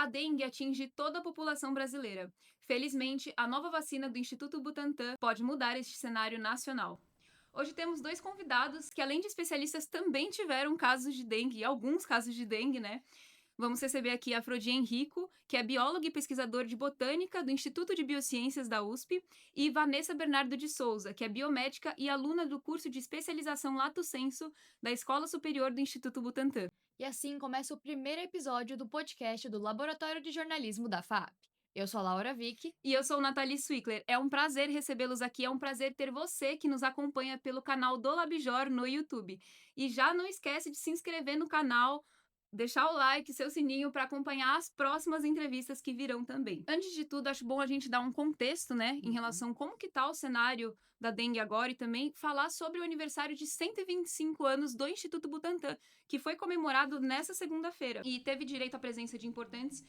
a dengue atinge toda a população brasileira. Felizmente, a nova vacina do Instituto Butantan pode mudar este cenário nacional. Hoje temos dois convidados que, além de especialistas, também tiveram casos de dengue, alguns casos de dengue, né? Vamos receber aqui a Afrodis Henrico, que é biólogo e pesquisador de botânica do Instituto de Biociências da USP, e Vanessa Bernardo de Souza, que é biomédica e aluna do curso de especialização Lato Sensu da Escola Superior do Instituto Butantan. E assim começa o primeiro episódio do podcast do Laboratório de Jornalismo da FAP. Eu sou a Laura Vick. E eu sou Nathalie Swickler. É um prazer recebê-los aqui, é um prazer ter você que nos acompanha pelo canal do Labjor no YouTube. E já não esquece de se inscrever no canal, deixar o like, seu sininho para acompanhar as próximas entrevistas que virão também. Antes de tudo, acho bom a gente dar um contexto, né, em relação a como que tá o cenário da dengue agora e também falar sobre o aniversário de 125 anos do Instituto Butantan, que foi comemorado nessa segunda-feira e teve direito à presença de importantes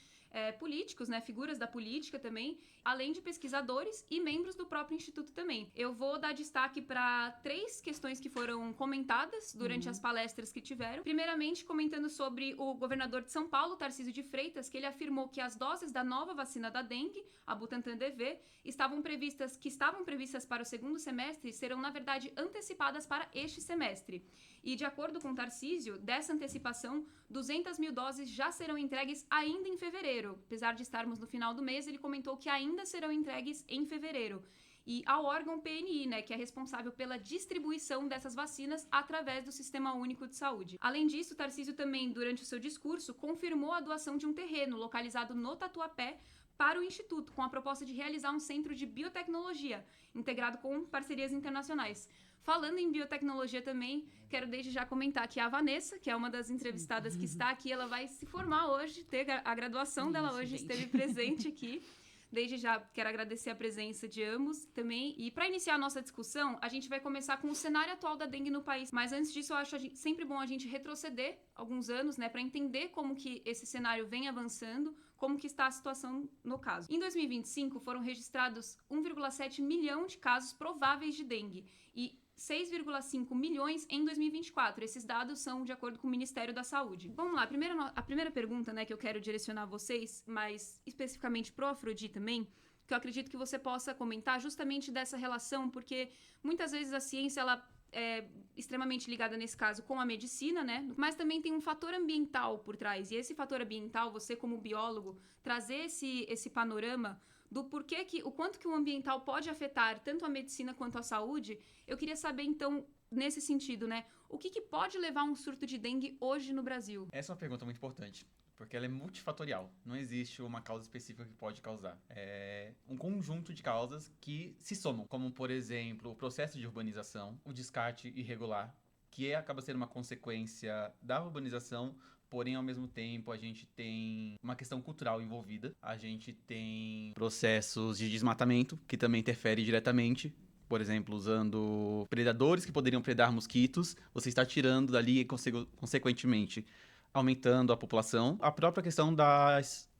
políticos, né, figuras da política também, além de pesquisadores e membros do próprio Instituto também. Eu vou dar destaque para 3 questões que foram comentadas durante as palestras que tiveram. Primeiramente, comentando sobre o governador de São Paulo, Tarcísio de Freitas, que ele afirmou que as doses da nova vacina da dengue, a Butantan DV, estavam previstas para o segundo semestre, serão, na verdade, antecipadas para este semestre. E, de acordo com Tarcísio, dessa antecipação, 200 mil doses já serão entregues ainda em fevereiro. Apesar de estarmos no final do mês, ele comentou que ainda serão entregues em fevereiro. E ao órgão PNI, né, que é responsável pela distribuição dessas vacinas através do Sistema Único de Saúde. Além disso, Tarcísio também, durante o seu discurso, confirmou a doação de um terreno localizado no Tatuapé para o Instituto, com a proposta de realizar um centro de biotecnologia, integrado com parcerias internacionais. Falando em biotecnologia também, quero desde já comentar que a Vanessa, que é uma das entrevistadas que está aqui, ela vai se formar hoje, ter a graduação dela hoje, esteve presente aqui. Desde já quero agradecer a presença de ambos também. E para iniciar a nossa discussão, a gente vai começar com o cenário atual da dengue no país. Mas antes disso, eu acho sempre bom a gente retroceder alguns anos, né, para entender como que esse cenário vem avançando, como que está a situação no caso. Em 2025, foram registrados 1,7 milhão de casos prováveis de dengue e 6,5 milhões em 2024. Esses dados são de acordo com o Ministério da Saúde. Vamos lá, a primeira pergunta, né, que eu quero direcionar a vocês, mas especificamente pro Afrodis também, que eu acredito que você possa comentar justamente dessa relação, porque muitas vezes a ciência, ela é extremamente ligada, nesse caso, com a medicina, né? Mas também tem um fator ambiental por trás. E esse fator ambiental, você como biólogo, trazer esse panorama do porquê o quanto que o ambiental pode afetar tanto a medicina quanto a saúde, eu queria saber, então, nesse sentido, né? O que pode levar a um surto de dengue hoje no Brasil? Essa é uma pergunta muito importante, porque ela é multifatorial. Não existe uma causa específica que pode causar. É um conjunto de causas que se somam, como, por exemplo, o processo de urbanização, o descarte irregular, que acaba sendo uma consequência da urbanização. Porém, ao mesmo tempo, a gente tem uma questão cultural envolvida. A gente tem processos de desmatamento, que também interferem diretamente. Por exemplo, usando predadores que poderiam predar mosquitos, você está tirando dali e, consequentemente, aumentando a população. A própria questão da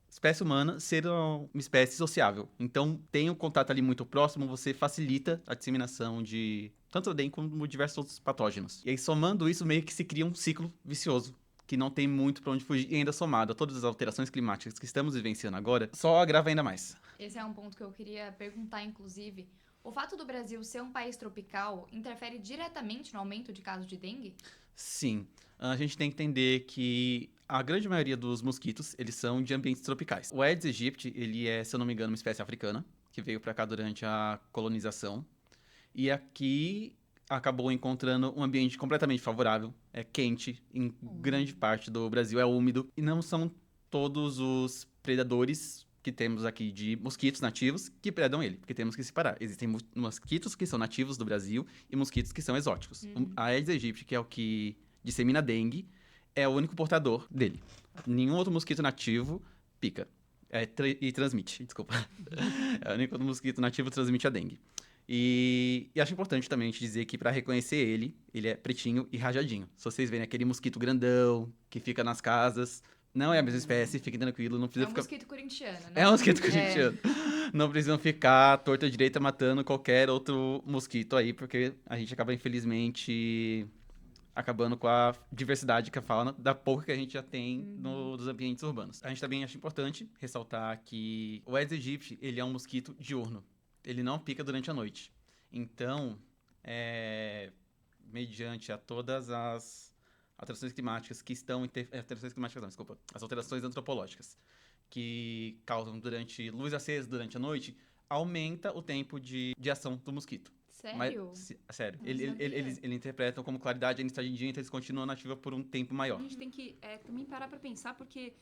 espécie humana ser uma espécie sociável. Então, tem um contato ali muito próximo, você facilita a disseminação de tanto a dengue como diversos outros patógenos. E aí, somando isso, meio que se cria um ciclo vicioso, que não tem muito para onde fugir, e ainda somado a todas as alterações climáticas que estamos vivenciando agora, só agrava ainda mais. Esse é um ponto que eu queria perguntar, inclusive. O fato do Brasil ser um país tropical interfere diretamente no aumento de casos de dengue? Sim, a gente tem que entender que a grande maioria dos mosquitos, eles são de ambientes tropicais. O Aedes aegypti, ele é, se eu não me engano, uma espécie africana, que veio para cá durante a colonização, e aqui acabou encontrando um ambiente completamente favorável, é quente, em grande parte do Brasil é úmido, e não são todos os predadores que temos aqui de mosquitos nativos que predam ele, porque temos que separar. Existem mosquitos que são nativos do Brasil e mosquitos que são exóticos. A Aedes aegypti, que é o que dissemina dengue, é o único portador dele. Nenhum outro mosquito nativo pica e transmite, desculpa. É o único mosquito nativo que transmite a dengue. E acho importante também a gente dizer que para reconhecer ele é pretinho e rajadinho. Se vocês verem aquele mosquito grandão que fica nas casas, não é a mesma espécie, fiquem tranquilo, não precisa É um ficar... mosquito corintiano, né? É um mosquito corintiano. Não precisam ficar torta direita matando qualquer outro mosquito aí, porque a gente acaba, infelizmente, acabando com a diversidade que a fauna da pouca que a gente já tem nos ambientes urbanos. A gente também acha importante ressaltar que o Aedes aegypti, ele é um mosquito diurno. Ele não pica durante a noite. Então, mediante a todas as alterações climáticas que estão... alterações climáticas não, desculpa. As alterações antropológicas que causam durante luz acesa durante a noite, aumenta o tempo de ação do mosquito. Sério? Sério. Não Eles sabia. interpretam como claridade a estar de dia, então eles continuam na ativa por um tempo maior. A gente tem que também parar pra pensar, porque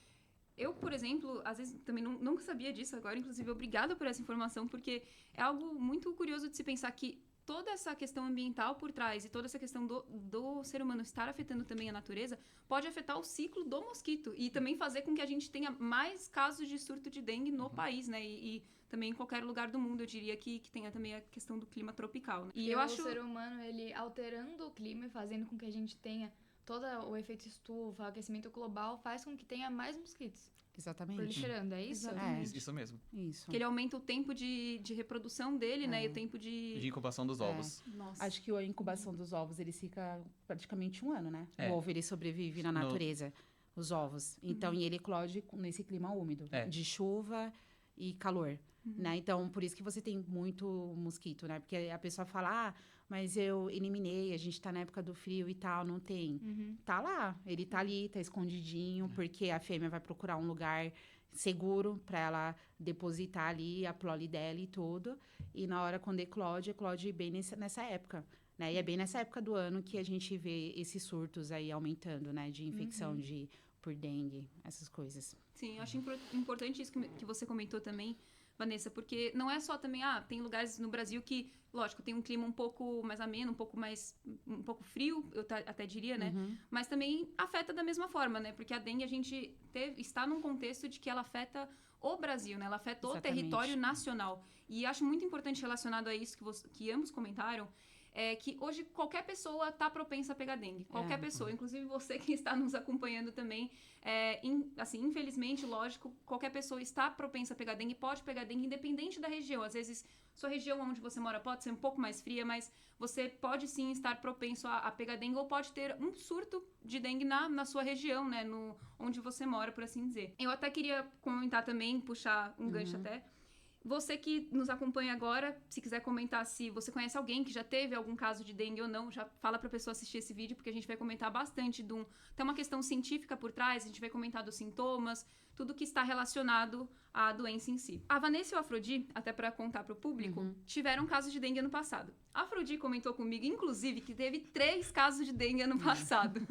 eu, por exemplo, às vezes também nunca sabia disso agora, inclusive obrigada por essa informação, porque é algo muito curioso de se pensar que toda essa questão ambiental por trás e toda essa questão do ser humano estar afetando também a natureza pode afetar o ciclo do mosquito e também fazer com que a gente tenha mais casos de surto de dengue no país, né? E também em qualquer lugar do mundo, eu diria que tenha também a questão do clima tropical, né? E eu acho... o ser humano, ele alterando o clima e fazendo com que a gente tenha todo o efeito estufa, aquecimento global, faz com que tenha mais mosquitos Exatamente. proliferando, é isso? Exatamente. Isso mesmo. Isso. Que ele aumenta o tempo de reprodução dele, né? E o tempo De incubação dos ovos. Nossa. Acho que a incubação dos ovos, eles fica praticamente 1 ano, né? É. O ovo, ele sobrevive na natureza, os ovos. Então, e ele eclode nesse clima úmido, de chuva e calor, né? Então, por isso que você tem muito mosquito, né? Porque a pessoa fala, mas eu eliminei, a gente tá na época do frio e tal, não tem. Tá lá, ele tá ali, tá escondidinho, porque a fêmea vai procurar um lugar seguro para ela depositar ali a prole dela e tudo. E na hora quando eclode bem nessa época, né? E é bem nessa época do ano que a gente vê esses surtos aí aumentando, né? De infecção por dengue, essas coisas. Sim, eu acho importante isso que você comentou também, Vanessa, porque não é só também, tem lugares no Brasil que, lógico, tem um clima um pouco mais ameno, um pouco frio, eu até diria, né? Mas também afeta da mesma forma, né? Porque a dengue, a gente está num contexto de que ela afeta o Brasil, né? Ela afeta o território nacional. E acho muito importante relacionado a isso que ambos comentaram, que hoje qualquer pessoa está propensa a pegar dengue. Qualquer pessoa, inclusive você que está nos acompanhando também. Infelizmente, lógico, qualquer pessoa está propensa a pegar dengue, pode pegar dengue independente da região. Às vezes, sua região onde você mora pode ser um pouco mais fria, mas você pode sim estar propenso a pegar dengue ou pode ter um surto de dengue na sua região, né? Onde você mora, por assim dizer. Eu até queria comentar também, puxar um gancho até. Você que nos acompanha agora, se quiser comentar se você conhece alguém que já teve algum caso de dengue ou não, já fala pra pessoa assistir esse vídeo, porque a gente vai comentar bastante tem uma questão científica por trás, a gente vai comentar dos sintomas, tudo que está relacionado à doença em si. A Vanessa e o Afrodi, até pra contar pro público, tiveram casos de dengue ano passado. A Afrodi comentou comigo, inclusive, que teve 3 casos de dengue ano passado,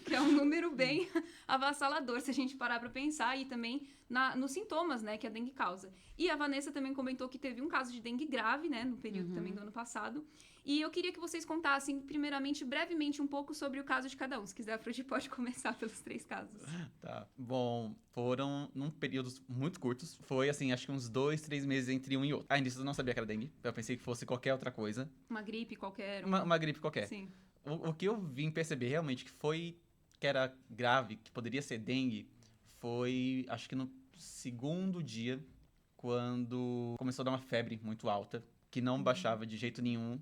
que é um número bem avassalador, se a gente parar pra pensar, e também nos sintomas, né, que a dengue causa. E a Vanessa também comentou que teve um caso de dengue grave, né, no período também do ano passado. E eu queria que vocês contassem, primeiramente, brevemente, um pouco sobre o caso de cada um. Se quiser, a Afrodi pode começar pelos 3 casos. Tá. Bom, foram num períodos muito curtos. Foi, assim, acho que uns 2, 3 meses entre um e outro. Início eu não sabia que era dengue. Eu pensei que fosse qualquer outra coisa. Uma gripe qualquer. Uma gripe qualquer. Sim. O que eu vim perceber realmente que era grave, que poderia ser dengue, foi, acho que no segundo dia, quando começou a dar uma febre muito alta, que não baixava de jeito nenhum.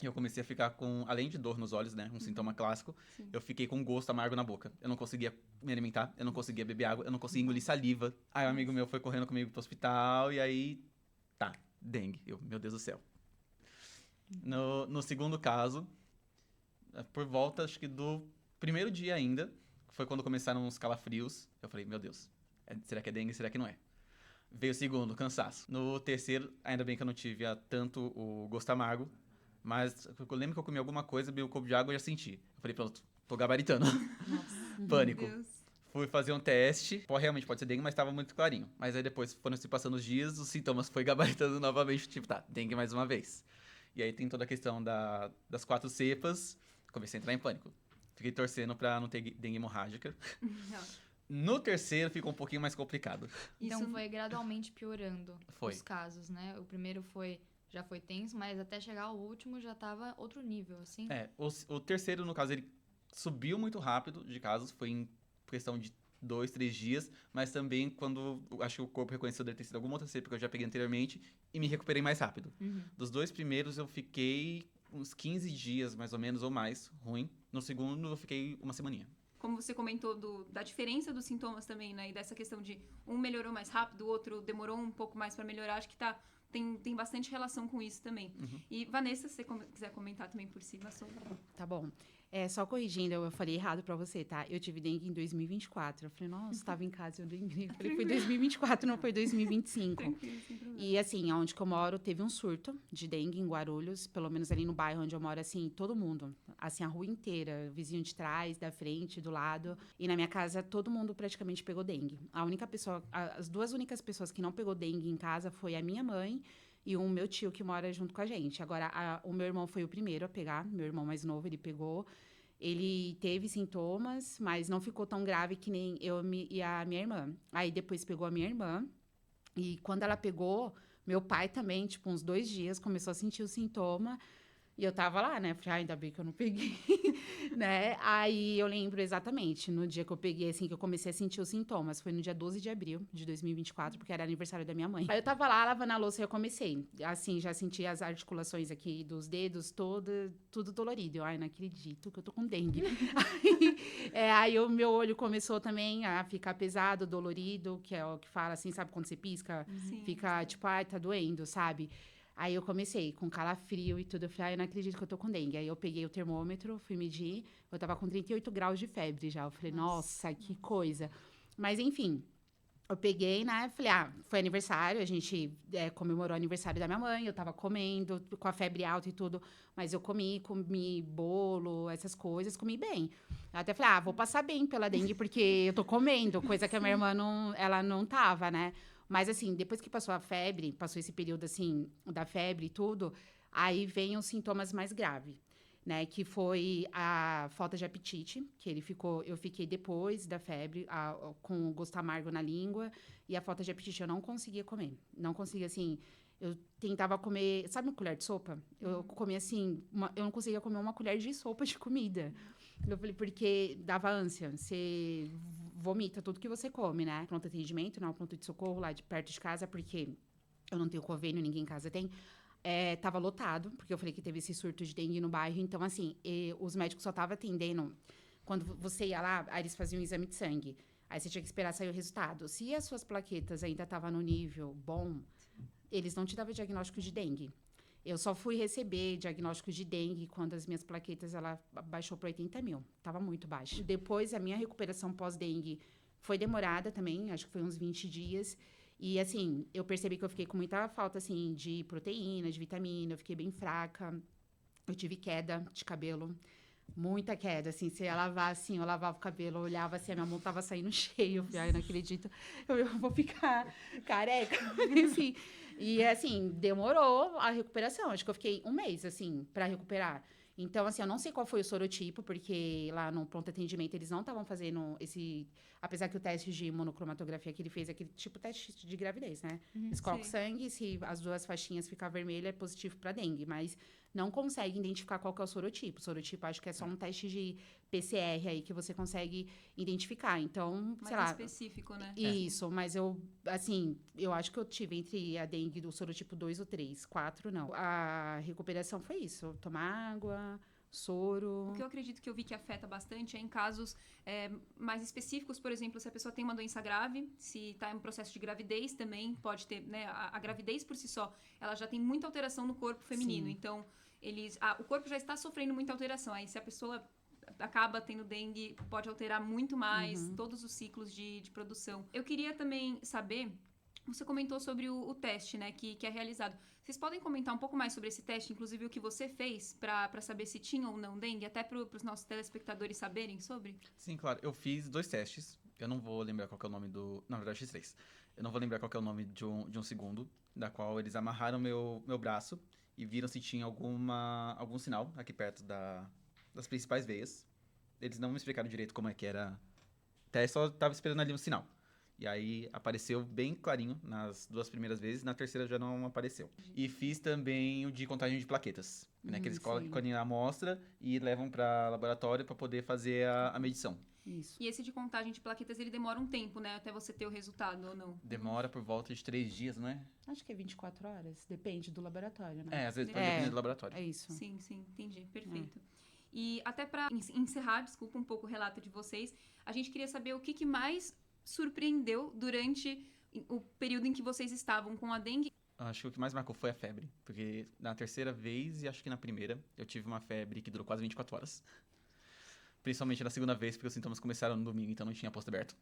E eu comecei a ficar com, além de dor nos olhos, né, um sintoma clássico, eu fiquei com um gosto amargo na boca. Eu não conseguia me alimentar, eu não conseguia beber água, eu não conseguia engolir saliva. Aí um amigo meu foi correndo comigo pro hospital e aí, dengue. Meu Deus do céu. No segundo caso, por volta, acho que do primeiro dia ainda, foi quando começaram os calafrios. Eu falei, meu Deus, será que é dengue? Será que não é? Veio o segundo, cansaço. No terceiro, ainda bem que eu não tive tanto o gosto amargo, mas eu lembro que eu comi alguma coisa, bebi um copo de água e já senti. Eu falei, pronto, tô gabaritando. Nossa. Pânico. Meu Deus. Fui fazer um teste, realmente pode ser dengue, mas tava muito clarinho. Mas aí depois, foram se passando os dias, os sintomas foi gabaritando novamente, tipo, dengue mais uma vez. E aí tem toda a questão das 4 cepas, comecei a entrar em pânico. Fiquei torcendo pra não ter dengue hemorrágica. No terceiro ficou um pouquinho mais complicado. Então foi gradualmente piorando Foi. os casos, né? O primeiro já foi tenso, mas até chegar ao último já tava outro nível, assim. O terceiro, no caso, ele subiu muito rápido de casos, foi em questão de 2, 3 dias, mas também quando acho que o corpo reconheceu deve ter sido alguma outra cepa que eu já peguei anteriormente e me recuperei mais rápido. Dos 2 primeiros eu fiquei uns 15 dias, mais ou menos, ou mais, ruim. No segundo, eu fiquei uma semaninha. Como você comentou da diferença dos sintomas também, né? E dessa questão de um melhorou mais rápido, o outro demorou um pouco mais para melhorar. Acho que tem bastante relação com isso também. E, Vanessa, se você quiser comentar também por cima sobre... Tá bom. Só corrigindo, eu falei errado pra você, tá? Eu tive dengue em 2024. Eu falei, nossa, tava em casa, eu dengue. Eu falei, foi 2024, não foi 2025. Tranquilo, sem problema. E assim, onde que eu moro, teve um surto de dengue em Guarulhos, pelo menos ali no bairro onde eu moro, assim, todo mundo. Assim, a rua inteira, vizinho de trás, da frente, do lado. E na minha casa, todo mundo praticamente pegou dengue. As duas únicas pessoas que não pegou dengue em casa foi a minha mãe e o meu tio que mora junto com a gente. Agora, o meu irmão foi o primeiro a pegar, meu irmão mais novo, ele pegou. Ele teve sintomas, mas não ficou tão grave que nem eu e a minha irmã. Aí depois pegou a minha irmã, e quando ela pegou, meu pai também, tipo, uns 2 dias, começou a sentir o sintoma. E eu tava lá, né? Falei, ainda bem que eu não peguei, né? Aí eu lembro exatamente, no dia que eu peguei, assim, que eu comecei a sentir os sintomas. Foi no dia 12 de abril de 2024, porque era aniversário da minha mãe. Aí eu tava lá, lavando a louça, e eu comecei. Assim, já senti as articulações aqui dos dedos, tudo dolorido. Eu, ai, não acredito que eu tô com dengue. Aí o meu olho começou também a ficar pesado, dolorido, que é o que fala, assim, sabe? Quando você pisca, fica, tipo, ai, tá doendo, sabe? Aí eu comecei com calafrio e tudo. Eu falei, eu não acredito que eu tô com dengue. Aí eu peguei o termômetro, fui medir. Eu tava com 38 graus de febre já. Eu falei, nossa, que coisa. Mas, enfim, eu peguei, né? Falei, foi aniversário. A gente comemorou o aniversário da minha mãe. Eu tava comendo, com a febre alta e tudo. Mas eu comi bolo, essas coisas. Comi bem. Eu até falei, vou passar bem pela dengue, porque eu tô comendo. Coisa que a minha irmã não tava, né? Mas, assim, depois que passou a febre, passou esse período, assim, da febre e tudo, aí vem os sintomas mais graves, né? Que foi a falta de apetite, eu fiquei depois da febre, com o gosto amargo na língua, e a falta de apetite, eu não conseguia comer. Não conseguia, assim, eu tentava comer, sabe uma colher de sopa? Eu comia, assim, eu não conseguia comer uma colher de sopa de comida. Eu falei, porque dava ânsia, você vomita tudo que você come, né? Pronto atendimento, não, pronto de socorro lá perto de casa, porque eu não tenho convênio, ninguém em casa tem. Tava lotado, porque eu falei que teve esse surto de dengue no bairro. Então, assim, os médicos só estavam atendendo quando você ia lá, aí eles faziam um exame de sangue. Aí você tinha que esperar sair o resultado. Se as suas plaquetas ainda estavam no nível bom, eles não te davam diagnóstico de dengue. Eu só fui receber diagnóstico de dengue quando as minhas plaquetas, ela baixou para 80 mil. Tava muito baixo. Depois, a minha recuperação pós-dengue foi demorada também, acho que foi uns 20 dias. E, assim, eu percebi que eu fiquei com muita falta, assim, de proteína, de vitamina. Eu fiquei bem fraca. Eu tive queda de cabelo. Muita queda, assim. Se eu lavar, assim, eu lavava o cabelo, eu olhava, assim, a minha mão tava saindo cheia. Eu falei, ai, não acredito. Eu vou ficar careca. Enfim... E, assim, demorou a recuperação. Acho que eu fiquei 1 mês, assim, pra recuperar. Então, assim, eu não sei qual foi o sorotipo, porque lá no pronto atendimento eles não estavam fazendo esse... Apesar que o teste de monocromatografia que ele fez, aquele tipo teste de gravidez, né? Eles colocam sangue, se as 2 faixinhas ficar vermelha, é positivo para dengue. Mas não consegue identificar qual que é o sorotipo. O sorotipo, acho que é só um teste de PCR aí que você consegue identificar. Então, sei lá... Mais específico, né? Isso, mas eu acho que eu tive entre a dengue do sorotipo 2 ou 3, 4 não. A recuperação foi isso, tomar água, soro... O que eu acredito que eu vi que afeta bastante é em casos mais específicos, por exemplo, se a pessoa tem uma doença grave, se está em um processo de gravidez também, pode ter, né, a gravidez por si só, ela já tem muita alteração no corpo feminino, então o corpo já está sofrendo muita alteração, aí se a pessoa acaba tendo dengue, pode alterar muito mais todos os ciclos de produção. Eu queria também saber, você comentou sobre o teste, né, que é realizado. Vocês podem comentar um pouco mais sobre esse teste, inclusive o que você fez para saber se tinha ou não dengue, até para os nossos telespectadores saberem sobre? Sim, claro. Eu fiz 2 testes. Eu não vou lembrar qual que é o nome do... Na verdade, fiz 3. Eu não vou lembrar qual que é o nome de um segundo, da qual eles amarraram meu braço e viram se tinha algum sinal aqui perto das principais veias. Eles não me explicaram direito como é que era. Até só tava esperando ali um sinal. E aí apareceu bem clarinho nas 2 primeiras vezes, na terceira já não apareceu. E fiz também o de contagem de plaquetas, né? Que eles colocam a amostra e levam para laboratório para poder fazer a medição. Isso. E esse de contagem de plaquetas, ele demora um tempo, né? Até você ter o resultado ou não? Demora por volta de 3 dias, não é? Acho que é 24 horas, depende do laboratório, né? Às vezes pode depender do laboratório. É isso. Sim, entendi. Perfeito. E até para encerrar, desculpa um pouco o relato de vocês, a gente queria saber o que mais surpreendeu durante o período em que vocês estavam com a dengue. Acho que o que mais marcou foi a febre, porque na terceira vez e acho que na primeira, eu tive uma febre que durou quase 24 horas. Principalmente na segunda vez, porque os sintomas começaram no domingo, então não tinha posto aberto.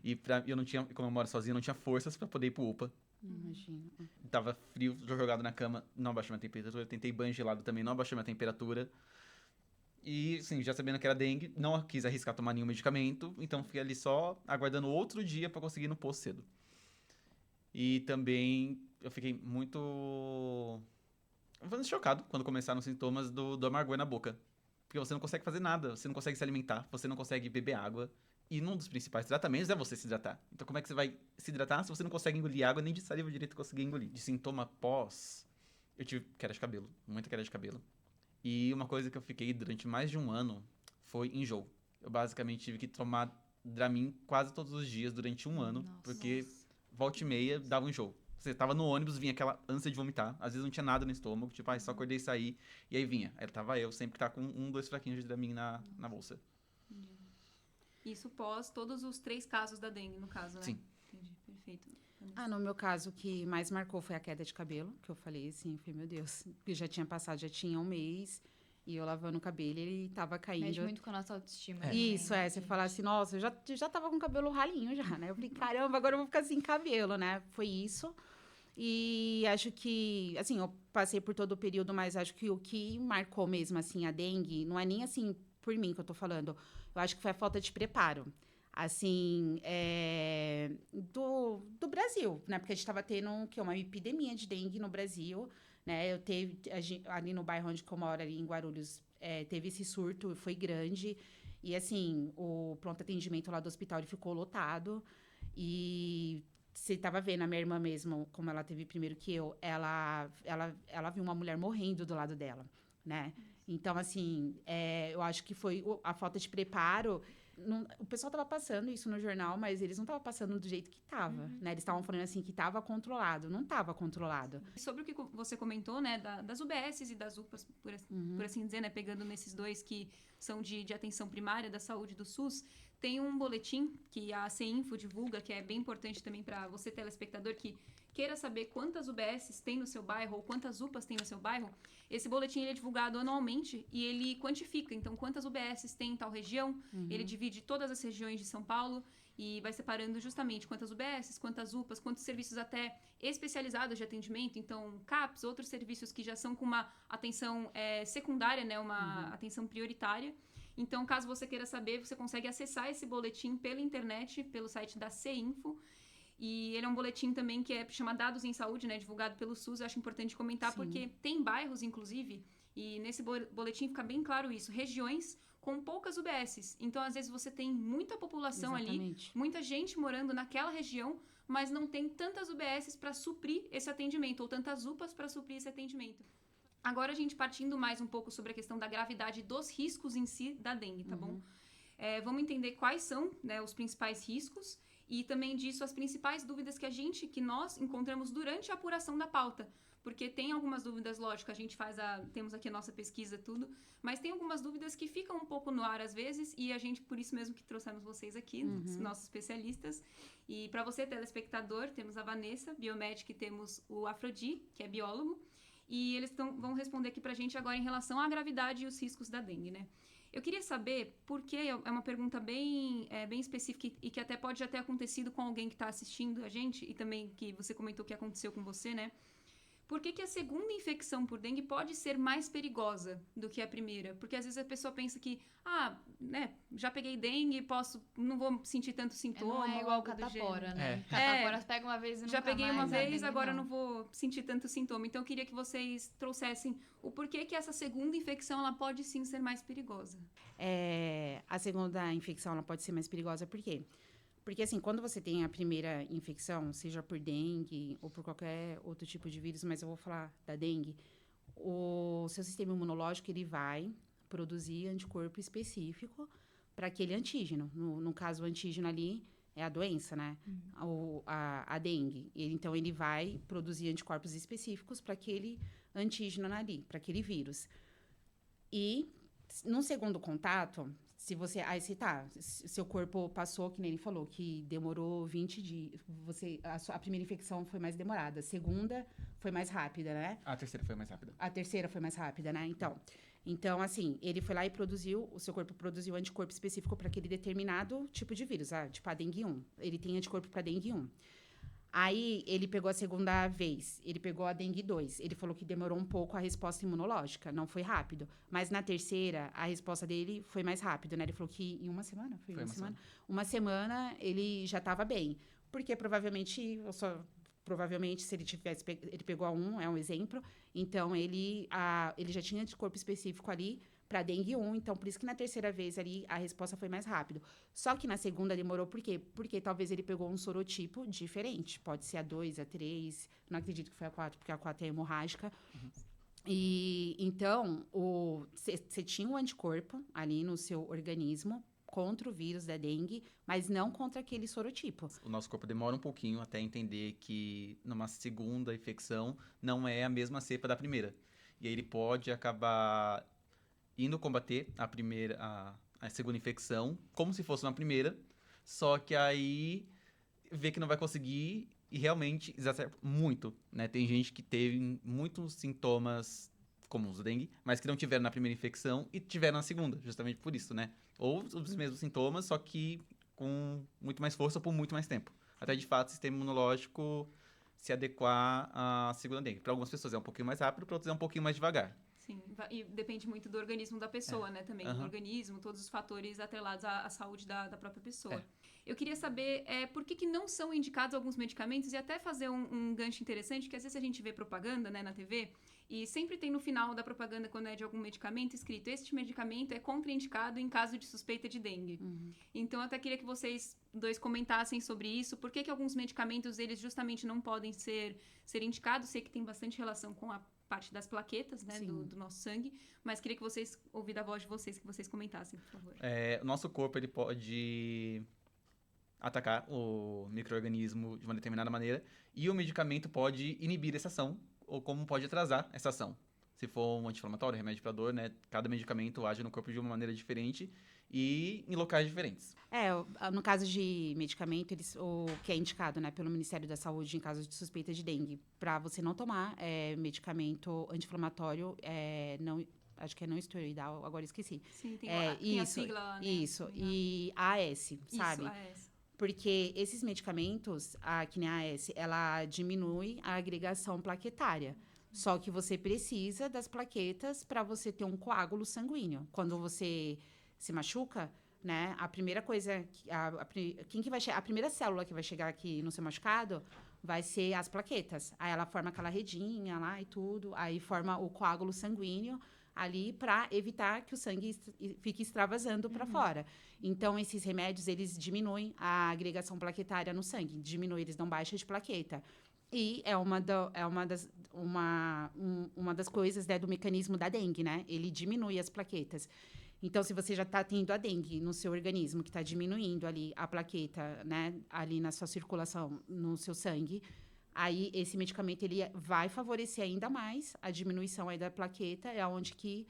E eu não tinha, como eu moro sozinho, eu não tinha forças pra poder ir pro UPA. Imagino. Tava frio, jogado na cama, não abaixou minha temperatura. Tentei banho gelado também, não abaixou minha temperatura. E, sim, já sabendo que era dengue, não quis arriscar tomar nenhum medicamento, então fiquei ali só aguardando outro dia pra conseguir ir no posto cedo. E também eu fiquei muito chocado quando começaram os sintomas do amargor na boca. Porque você não consegue fazer nada, você não consegue se alimentar, você não consegue beber água. E um dos principais tratamentos é você se hidratar. Então como é que você vai se hidratar se você não consegue engolir água, nem de saliva direito conseguir engolir? De sintoma pós, eu tive queda de cabelo, muita queda de cabelo. E uma coisa que eu fiquei durante mais de um ano foi enjoo. Eu basicamente tive que tomar Dramin quase todos os dias durante um ano, porque volta e meia dava um enjoo. Você tava no ônibus, vinha aquela ânsia de vomitar. Às vezes não tinha nada no estômago, tipo, só acordei e saí. E aí vinha. Aí tava eu, sempre tá com 2 fraquinhos de Dramin na bolsa. Isso pós todos os 3 casos da dengue, no caso, né? Sim. Entendi, perfeito. No meu caso, o que mais marcou foi a queda de cabelo, que eu falei assim, eu falei, meu Deus, porque já tinha passado, já tinha um mês, e eu lavando o cabelo, ele tava caindo. Mexe muito com a nossa autoestima. Isso, você fala assim, nossa, eu já tava com o cabelo ralinho já, né? Eu falei, caramba, agora eu vou ficar sem cabelo, né? Foi isso. E acho que, assim, eu passei por todo o período, mas acho que o que marcou mesmo, assim, a dengue, não é nem, assim, por mim que eu tô falando, eu acho que foi a falta de preparo, assim, do Brasil, né? Porque a gente tava tendo uma epidemia de dengue no Brasil, né? Ali no bairro onde eu moro, ali em Guarulhos, teve esse surto, foi grande, e, assim, o pronto atendimento lá do hospital, ele ficou lotado, e... Você estava vendo a minha irmã mesmo, como ela teve primeiro que eu, ela viu uma mulher morrendo do lado dela, né? Então, assim, eu acho que foi a falta de preparo. O pessoal estava passando isso no jornal, mas eles não estavam passando do jeito que estava, né? Eles estavam falando assim que estava controlado, não estava controlado. Sobre o que você comentou, né, das UBSs e das UPAs, por assim dizer, né, pegando nesses dois que são de atenção primária da saúde do SUS, tem um boletim que a CEINFO divulga, que é bem importante também para você, telespectador, que queira saber quantas UBSs tem no seu bairro ou quantas UPAs tem no seu bairro. Esse boletim ele é divulgado anualmente e ele quantifica, então, quantas UBSs tem em tal região. Ele divide todas as regiões de São Paulo e vai separando justamente quantas UBSs, quantas UPAs, quantos serviços até especializados de atendimento, então CAPS, outros serviços que já são com uma atenção secundária, né, uma atenção prioritária. Então, caso você queira saber, você consegue acessar esse boletim pela internet, pelo site da CEINFO. E ele é um boletim também que chama Dados em Saúde, né, divulgado pelo SUS. Eu acho importante comentar, porque tem bairros, inclusive, e nesse boletim fica bem claro isso, regiões com poucas UBSs. Então, às vezes, você tem muita população ali, muita gente morando naquela região, mas não tem tantas UBSs para suprir esse atendimento, ou tantas UPAs para suprir esse atendimento. Agora, a gente partindo mais um pouco sobre a questão da gravidade dos riscos em si da dengue, tá bom? Vamos entender quais são, né, os principais riscos e também disso as principais dúvidas que nós encontramos durante a apuração da pauta. Porque tem algumas dúvidas, lógico, a gente temos aqui a nossa pesquisa, tudo, mas tem algumas dúvidas que ficam um pouco no ar às vezes e a gente, por isso mesmo que trouxemos vocês aqui, os nossos especialistas. E para você, telespectador, temos a Vanessa, biomédica, e temos o Afrodi, que é biólogo. E eles vão responder aqui pra gente agora em relação à gravidade e os riscos da dengue, né? Eu queria saber, porque é uma pergunta bem específica e que até pode já ter acontecido com alguém que está assistindo a gente, e também que você comentou que aconteceu com você, né? Por que a segunda infecção por dengue pode ser mais perigosa do que a primeira? Porque às vezes a pessoa pensa que, né, já peguei dengue, não vou sentir tanto sintoma. Não é igual catapora, né? Catapora pega uma vez e nunca mais. Já peguei uma vez, agora não vou sentir tanto sintoma. Então eu queria que vocês trouxessem o porquê que essa segunda infecção ela pode sim ser mais perigosa. A segunda infecção ela pode ser mais perigosa por quê? Porque, assim, quando você tem a primeira infecção, seja por dengue ou por qualquer outro tipo de vírus, mas eu vou falar da dengue, o seu sistema imunológico, ele vai produzir anticorpo específico para aquele antígeno. No caso, o antígeno ali é a doença, né? A dengue. Então, ele vai produzir anticorpos específicos para aquele antígeno ali, para aquele vírus. E, num segundo contato, se você... Aí, seu corpo passou, que nem ele falou, que demorou 20 dias. A primeira infecção foi mais demorada. A segunda foi mais rápida, né? A terceira foi mais rápida. A terceira foi mais rápida, né? Então, assim, ele foi lá e o seu corpo produziu anticorpo específico para aquele determinado tipo de vírus, tipo a dengue 1. Ele tem anticorpo para dengue 1. Aí, ele pegou a segunda vez, ele pegou a dengue 2. Ele falou que demorou um pouco a resposta imunológica, não foi rápido. Mas na terceira, a resposta dele foi mais rápido, né? Ele falou que em uma semana, foi uma semana? Uma semana, ele já estava bem. Porque provavelmente, se ele tivesse... Ele pegou a 1, é um exemplo. Então, ele já tinha anticorpo específico ali para dengue 1. Então, por isso que na terceira vez ali, a resposta foi mais rápido. Só que na segunda demorou, por quê? Porque talvez ele pegou um sorotipo diferente. Pode ser a 2, a 3. Não acredito que foi a 4, porque a 4 é hemorrágica. E, então, você tinha um anticorpo ali no seu organismo contra o vírus da dengue, mas não contra aquele sorotipo. O nosso corpo demora um pouquinho até entender que numa segunda infecção não é a mesma cepa da primeira. E aí ele pode acabar indo combater a segunda infecção como se fosse uma primeira, só que aí vê que não vai conseguir e realmente exacerba muito, né? Tem gente que teve muitos sintomas comuns da dengue, mas que não tiveram na primeira infecção e tiveram na segunda, justamente por isso, né? Ou os mesmos sintomas, só que com muito mais força por muito mais tempo. Até, de fato, o sistema imunológico se adequar à segunda dengue. Para algumas pessoas é um pouquinho mais rápido, para outras é um pouquinho mais devagar. Sim, e depende muito do organismo da pessoa, né, também. O organismo, todos os fatores atrelados à saúde da própria pessoa. Eu queria saber por que não são indicados alguns medicamentos e até fazer um gancho interessante, que às vezes a gente vê propaganda, né, na TV, e sempre tem no final da propaganda, quando é de algum medicamento, escrito: este medicamento é contraindicado em caso de suspeita de dengue. Então, eu até queria que vocês dois comentassem sobre isso. Por que alguns medicamentos, eles justamente não podem ser indicados? Sei que tem bastante relação com a parte das plaquetas, né, do nosso sangue, mas queria que vocês, ouvir da voz de vocês, que vocês comentassem, por favor. O nosso corpo, ele pode atacar o micro-organismo de uma determinada maneira e o medicamento pode inibir essa ação ou como pode atrasar essa ação. Se for um anti-inflamatório, remédio para dor, né, cada medicamento age no corpo de uma maneira diferente e em locais diferentes. No caso de medicamento, o que é indicado, né, pelo Ministério da Saúde em caso de suspeita de dengue, para você não tomar medicamento anti-inflamatório, acho que é não esteroidal, agora esqueci. Sim, tem a sigla lá, né? Isso, e AS, sabe? Isso, AS. Porque esses medicamentos, que nem a AS, ela diminui a agregação plaquetária. Só que você precisa das plaquetas para você ter um coágulo sanguíneo. Quando você se machuca, né, a primeira coisa, a primeira célula que vai chegar aqui no seu machucado vai ser as plaquetas. Aí ela forma aquela redinha lá e tudo, aí forma o coágulo sanguíneo ali para evitar que o sangue fique extravasando para fora. Então, esses remédios, eles diminuem a agregação plaquetária no sangue, eles dão baixa de plaqueta. E é uma das coisas, né, do mecanismo da dengue, né? Ele diminui as plaquetas. Então, se você já está tendo a dengue no seu organismo, que está diminuindo ali a plaqueta, né, ali na sua circulação, no seu sangue, aí esse medicamento ele vai favorecer ainda mais a diminuição aí da plaqueta, é aonde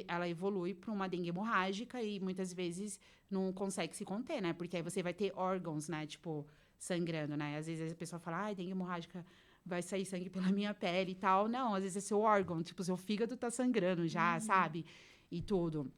ela evolui para uma dengue hemorrágica e muitas vezes não consegue se conter, né? Porque aí você vai ter órgãos, né, tipo, sangrando, né? Às vezes a pessoa fala, dengue hemorrágica, vai sair sangue pela minha pele e tal. Não, às vezes é seu órgão, tipo, seu fígado tá sangrando já, sabe? E tudo.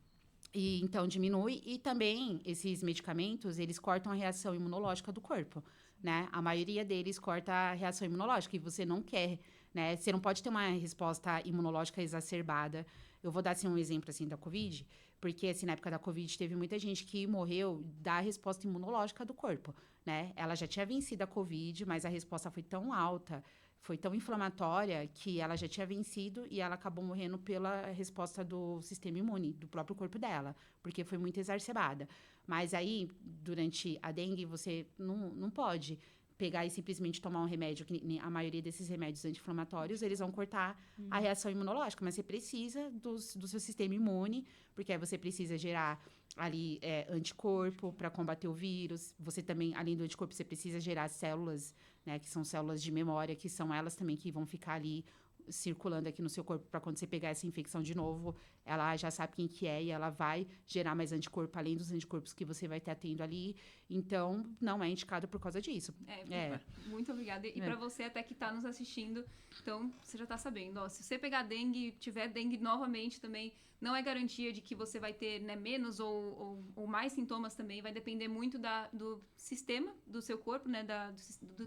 E então diminui. E também esses medicamentos, eles cortam a reação imunológica do corpo, né? A maioria deles corta a reação imunológica e você não quer, né? Você não pode ter uma resposta imunológica exacerbada. Eu vou dar assim, um exemplo assim, da Covid, porque assim, na época da Covid teve muita gente que morreu da resposta imunológica do corpo, né? Ela já tinha vencido a Covid, mas a resposta foi tão alta, foi tão inflamatória, que ela já tinha vencido e ela acabou morrendo pela resposta do sistema imune, do próprio corpo dela, porque foi muito exacerbada. Mas aí, durante a dengue, você não pode pegar e simplesmente tomar um remédio, que a maioria desses remédios anti-inflamatórios, eles vão cortar a reação imunológica, mas você precisa do seu sistema imune, porque aí você precisa gerar ali anticorpo para combater o vírus. Você também, além do anticorpo, você precisa gerar células, né, que são células de memória, que são elas também que vão ficar ali circulando aqui no seu corpo para quando você pegar essa infecção de novo, ela já sabe quem que é e ela vai gerar mais anticorpo, além dos anticorpos que você vai ter tendo ali. Então, não é indicado por causa disso. Muito obrigada. E para você até que tá nos assistindo, então, você já tá sabendo, ó, se você pegar dengue, tiver dengue novamente também, não é garantia de que você vai ter, né, menos ou mais sintomas também, vai depender muito do sistema do seu corpo, né,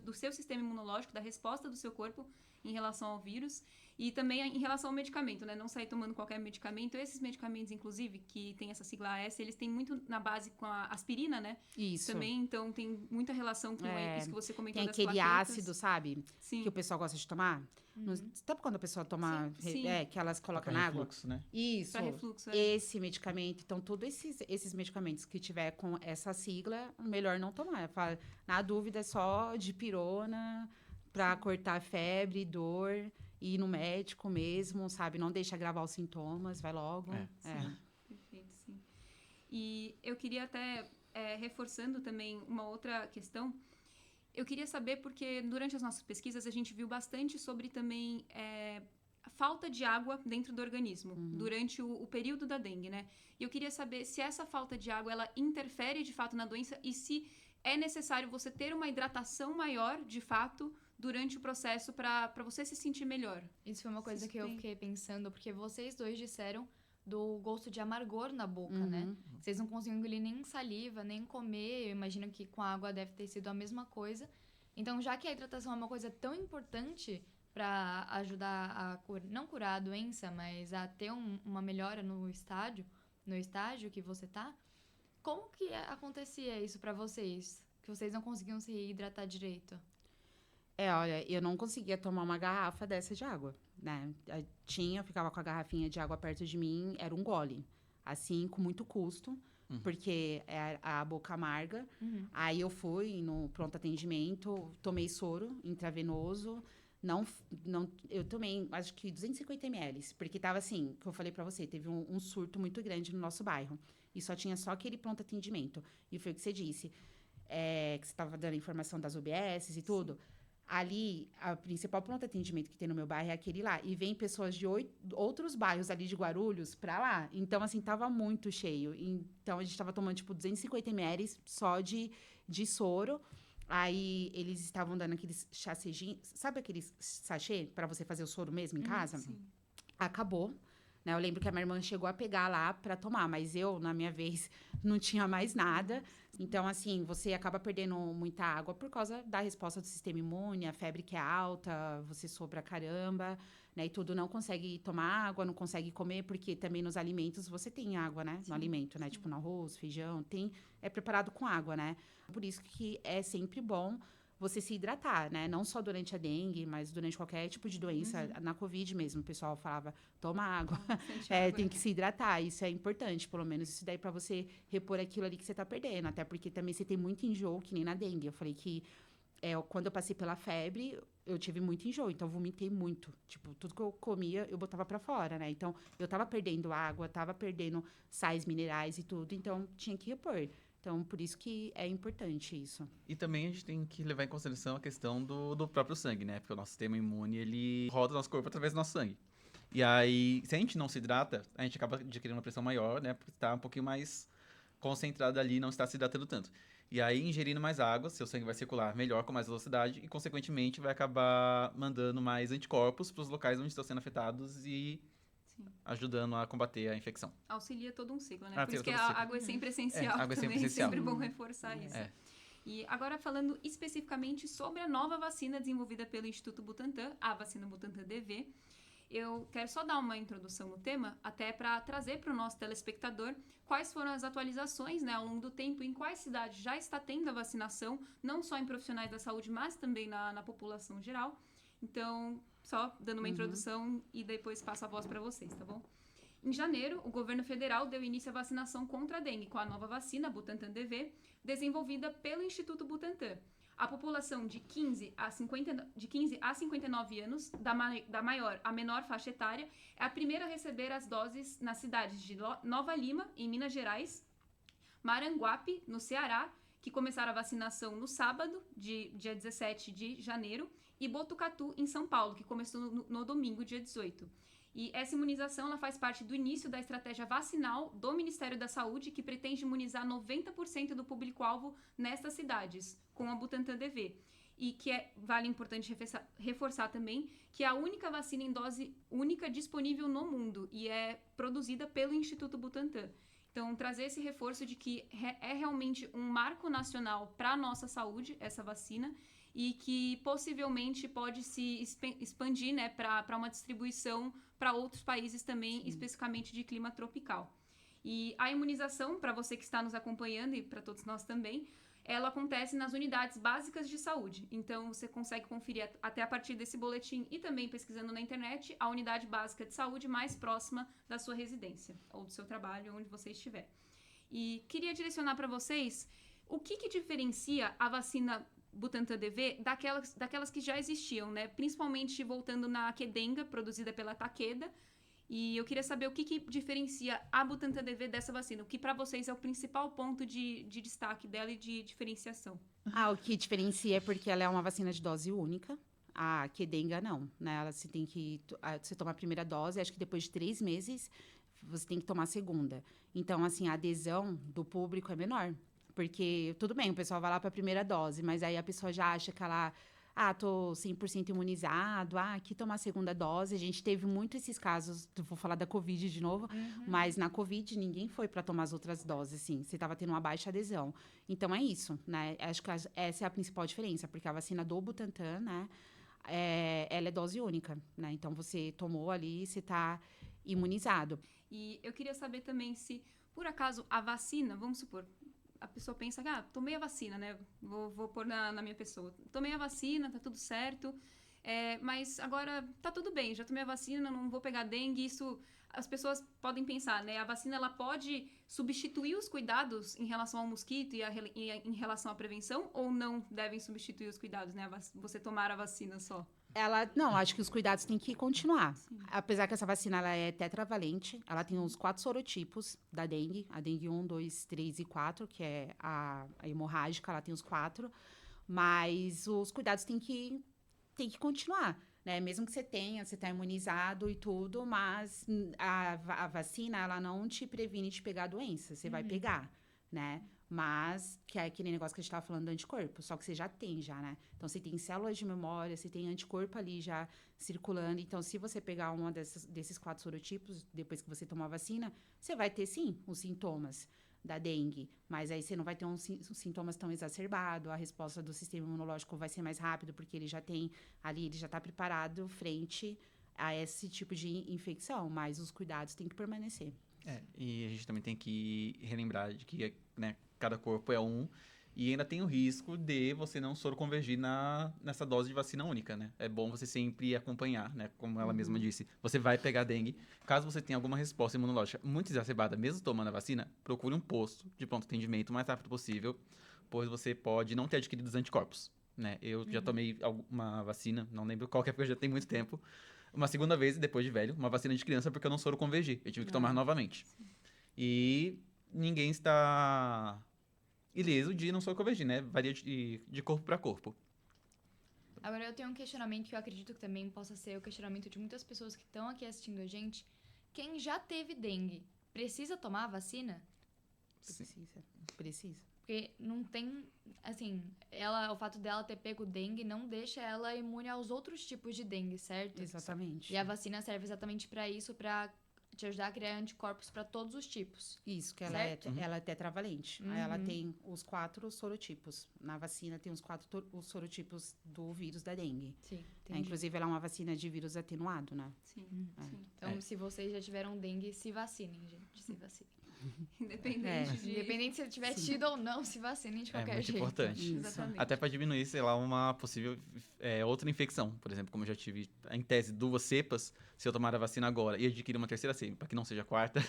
do seu sistema imunológico, da resposta do seu corpo em relação ao vírus e também em relação ao medicamento, né? Não sair tomando qualquer medicamento. Esses medicamentos, inclusive, que tem essa sigla AS, eles têm muito na base com a aspirina, né? Isso. Também, então, tem muita relação com isso que você comentou tem das aquele plaquetas. ácido, sabe? Sim. Que o pessoal gosta de tomar. Sabe quando a pessoa toma... Sim. que elas colocam na água? Refluxo, né? Isso. Pra refluxo, Esse medicamento. Então, todos esses medicamentos que tiver com essa sigla, melhor não tomar. Na dúvida, é só dipirona pra cortar febre, dor, e ir no médico mesmo, sabe? Não deixa agravar os sintomas, vai logo. Perfeito, sim. E eu queria até, reforçando também uma outra questão, eu queria saber, porque durante as nossas pesquisas a gente viu bastante sobre também a falta de água dentro do organismo, durante o período da dengue, né? E eu queria saber se essa falta de água, ela interfere de fato na doença e se é necessário você ter uma hidratação maior, de fato, durante o processo para você se sentir melhor. Isso foi uma coisa que eu fiquei pensando, porque vocês dois disseram do gosto de amargor na boca, né? Vocês não conseguiam engolir nem saliva, nem comer. Eu imagino que com a água deve ter sido a mesma coisa. Então, já que a hidratação é uma coisa tão importante para ajudar a não curar a doença, mas a ter uma melhora no estágio que você tá, como que acontecia isso para vocês? Que vocês não conseguiam se hidratar direito? Olha, eu não conseguia tomar uma garrafa dessa de água, né? Eu ficava com a garrafinha de água perto de mim, era um gole. Assim, com muito custo, porque é a boca amarga. Aí eu fui no pronto atendimento, tomei soro intravenoso. Eu tomei, acho que 250 ml, porque tava assim, que eu falei pra você, teve um surto muito grande no nosso bairro. E só tinha só aquele pronto atendimento. E foi o que você disse, que você tava dando informação das UBSs e tudo. Sim. Ali, a principal pronto atendimento que tem no meu bairro é aquele lá. E vem pessoas de outros bairros ali de Guarulhos pra lá. Então, assim, tava muito cheio. Então, a gente tava tomando, tipo, 250 ml só de soro. Aí, eles estavam dando aqueles sachêzinhos. Sabe aqueles sachê pra você fazer o soro mesmo em casa? Sim. Acabou. Né? Eu lembro que a minha irmã chegou a pegar lá pra tomar. Mas eu, na minha vez, não tinha mais nada. Então, assim, você acaba perdendo muita água por causa da resposta do sistema imune, a febre que é alta, você soa pra caramba, né? E tudo, não consegue tomar água, não consegue comer, porque também nos alimentos você tem água, né? No alimento, né? Tipo, no arroz, feijão, é preparado com água, né? Por isso que é sempre bom você se hidratar, né? Não só durante a dengue, mas durante qualquer tipo de doença. Na Covid mesmo, o pessoal falava, toma água. Tem que se hidratar. Isso é importante, pelo menos. Isso daí pra você repor aquilo ali que você tá perdendo. Até porque também você tem muito enjoo, que nem na dengue. Eu falei que quando eu passei pela febre, eu tive muito enjoo. Então, eu vomitei muito. Tipo, tudo que eu comia, eu botava pra fora, né? Então, eu tava perdendo água, tava perdendo sais minerais e tudo. Então, tinha que repor. Então, por isso que é importante isso. E também a gente tem que levar em consideração a questão do próprio sangue, né? Porque o nosso sistema imune, ele roda o nosso corpo através do nosso sangue. E aí, se a gente não se hidrata, a gente acaba adquirindo uma pressão maior, né? Porque está um pouquinho mais concentrado ali e não está se hidratando tanto. E aí, ingerindo mais água, seu sangue vai circular melhor, com mais velocidade, e, consequentemente, vai acabar mandando mais anticorpos para os locais onde estão sendo afetados e ajudando a combater a infecção. Auxilia todo um ciclo, né? Por isso que a ciclo. água é sempre essencial água é sempre também, essencial. sempre bom reforçar isso. E agora falando especificamente sobre a nova vacina desenvolvida pelo Instituto Butantan, a vacina Butantan DV, eu quero só dar uma introdução no tema, até para trazer para o nosso telespectador quais foram as atualizações, né, ao longo do tempo, em quais cidades já está tendo a vacinação, não só em profissionais da saúde, mas também na população geral. Então, só dando uma introdução e depois passo a voz para vocês, tá bom? Em janeiro, o governo federal deu início à vacinação contra a dengue com a nova vacina, Butantan DV, desenvolvida pelo Instituto Butantan. A população de 15 a 59 anos, da maior à menor faixa etária, é a primeira a receber as doses nas cidades de Nova Lima, em Minas Gerais, Maranguape, no Ceará, que começaram a vacinação no sábado, dia 17 de janeiro, e Botucatu, em São Paulo, que começou no domingo, dia 18. E essa imunização ela faz parte do início da estratégia vacinal do Ministério da Saúde, que pretende imunizar 90% do público-alvo nestas cidades, com a Butantan DV. E que vale importante reforçar também que é a única vacina em dose única disponível no mundo e é produzida pelo Instituto Butantan. Então, trazer esse reforço de que é realmente um marco nacional para a nossa saúde, essa vacina, e que possivelmente pode se expandir, né, para uma distribuição para outros países também, sim, especificamente de clima tropical. E a imunização, para você que está nos acompanhando e para todos nós também, ela acontece nas unidades básicas de saúde. Então, você consegue conferir até a partir desse boletim e também pesquisando na internet a unidade básica de saúde mais próxima da sua residência ou do seu trabalho, onde você estiver. E queria direcionar para vocês o que diferencia a vacina Butantan DV daquelas que já existiam, né? Principalmente voltando na Qdenga, produzida pela Takeda. E eu queria saber o que diferencia a Butantan DV dessa vacina. O que para vocês é o principal ponto de destaque dela e de diferenciação? O que diferencia é porque ela é uma vacina de dose única. A Qdenga não, né? Ela você toma a primeira dose, acho que depois de 3 meses você tem que tomar a segunda. Então, assim, a adesão do público é menor. Porque, tudo bem, o pessoal vai lá para a primeira dose, mas aí a pessoa já acha que ela... tô 100% imunizado, aqui tomar a segunda dose. A gente teve muito esses casos, vou falar da Covid de novo, mas na Covid ninguém foi para tomar as outras doses, assim. Você estava tendo uma baixa adesão. Então, é isso, né? Acho que essa é a principal diferença, porque a vacina do Butantan, né? Ela é dose única, né? Então, você tomou ali, você está imunizado. E eu queria saber também se, por acaso, a vacina, vamos supor... A pessoa pensa que, tomei a vacina, né? Vou pôr na minha pessoa. Tomei a vacina, tá tudo certo. Mas agora tá tudo bem, já tomei a vacina, não vou pegar dengue. Isso, as pessoas podem pensar, né? A vacina, ela pode substituir os cuidados em relação ao mosquito e em relação à prevenção? Ou não devem substituir os cuidados, né? Você tomar a vacina só? Não, acho que os cuidados têm que continuar. Sim. Apesar que essa vacina ela é tetravalente, ela tem uns 4 sorotipos da dengue. A dengue 1, 2, 3 e 4, que é a hemorrágica, ela tem os 4. Mas os cuidados têm que continuar, né? Mesmo que você está imunizado e tudo, mas a vacina, ela não te previne de pegar a doença. Você vai pegar, né? Mas, que é aquele negócio que a gente estava falando do anticorpo, só que você já tem, né? Então, você tem células de memória, você tem anticorpo ali já circulando. Então, se você pegar uma desses 4 sorotipos, depois que você tomar a vacina, você vai ter, sim, os sintomas da dengue. Mas aí você não vai ter uns sintomas tão exacerbados, a resposta do sistema imunológico vai ser mais rápido, porque ele já tem ali, ele já está preparado frente a esse tipo de infecção. Mas os cuidados têm que permanecer. E a gente também tem que relembrar de que, né, cada corpo é um e ainda tem o risco de você não soroconvergir nessa dose de vacina única, né? É bom você sempre acompanhar, né? Como ela mesma disse, você vai pegar dengue. Caso você tenha alguma resposta imunológica muito exacerbada, mesmo tomando a vacina, procure um posto de pronto atendimento o mais rápido possível, pois você pode não ter adquirido os anticorpos, né? Eu já tomei uma vacina, não lembro qual que é, porque já tem muito tempo, uma segunda vez, depois de velho, uma vacina de criança, porque eu não soroconvergi. Eu tive que tomar novamente. Sim. E ninguém está ileso de não soroconvergir, né? Varia de corpo para corpo. Agora, eu tenho um questionamento que eu acredito que também possa ser o questionamento de muitas pessoas que estão aqui assistindo a gente. Quem já teve dengue, precisa tomar a vacina? Precisa. Porque não tem, assim, o fato dela ter pego dengue não deixa ela imune aos outros tipos de dengue, certo? Exatamente. E a vacina serve exatamente para isso, para te ajudar a criar anticorpos para todos os tipos. Isso, que ela é tetravalente. Aí ela tem os 4 sorotipos. Na vacina tem os 4 os sorotipos do vírus da dengue. Sim, inclusive, ela é uma vacina de vírus atenuado, né? Sim, sim. Então, se vocês já tiveram dengue, se vacinem, gente. Se vacinem. Independente de... Independente se ele tiver tido ou não, se vacine de qualquer muito jeito. importante. Exatamente. Até para diminuir, sei lá, uma possível outra infecção. Por exemplo, como eu já tive, em tese, 2 cepas, se eu tomar a vacina agora e adquirir uma terceira cepa, que não seja a quarta,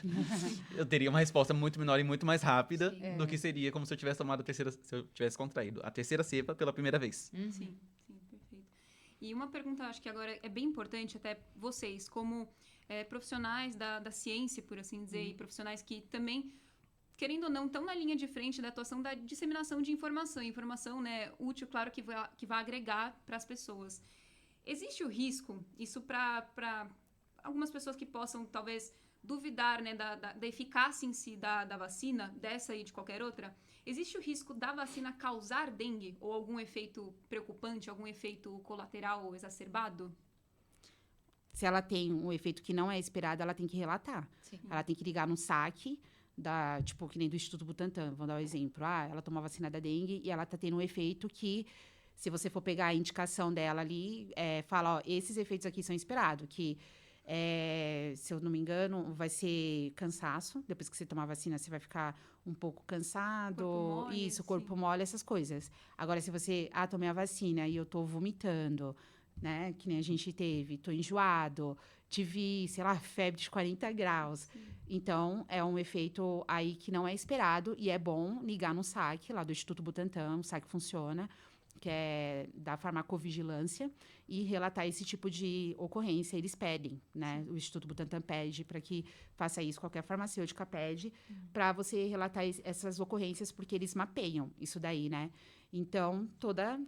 eu teria uma resposta muito menor e muito mais rápida do que seria como se eu tivesse tomado se eu tivesse contraído a terceira cepa pela primeira vez. Sim, perfeito. E uma pergunta, acho que agora é bem importante, até vocês, como profissionais da ciência, por assim dizer, e profissionais que também, querendo ou não, estão na linha de frente da atuação da disseminação de informação, né, útil, claro, que vai agregar para as pessoas. Existe o risco, isso para algumas pessoas que possam, talvez, duvidar, né, da eficácia em si da vacina, dessa e de qualquer outra, existe o risco da vacina causar dengue ou algum efeito preocupante, algum efeito colateral exacerbado? Se ela tem um efeito que não é esperado, ela tem que relatar. Sim. Ela tem que ligar no saque, tipo, que nem do Instituto Butantan. Vou dar um exemplo. Ela tomou a vacina da dengue e ela tá tendo um efeito que, se você for pegar a indicação dela ali, fala, ó, esses efeitos aqui são esperados, que, se eu não me engano, vai ser cansaço. Depois que você tomar a vacina, você vai ficar um pouco cansado. Corpo mole, Corpo mole, essas coisas. Agora, se você, tomei a vacina e eu tô vomitando, né, que nem a gente teve, tô enjoado, tive, sei lá, febre de 40 graus. Sim. Então, é um efeito aí que não é esperado e é bom ligar no SAC, lá do Instituto Butantan, o SAC funciona, que é da farmacovigilância, e relatar esse tipo de ocorrência. Eles pedem, né? O Instituto Butantan pede para que faça isso, qualquer farmacêutica pede, para você relatar essas ocorrências, porque eles mapeiam isso daí, né? Então, toda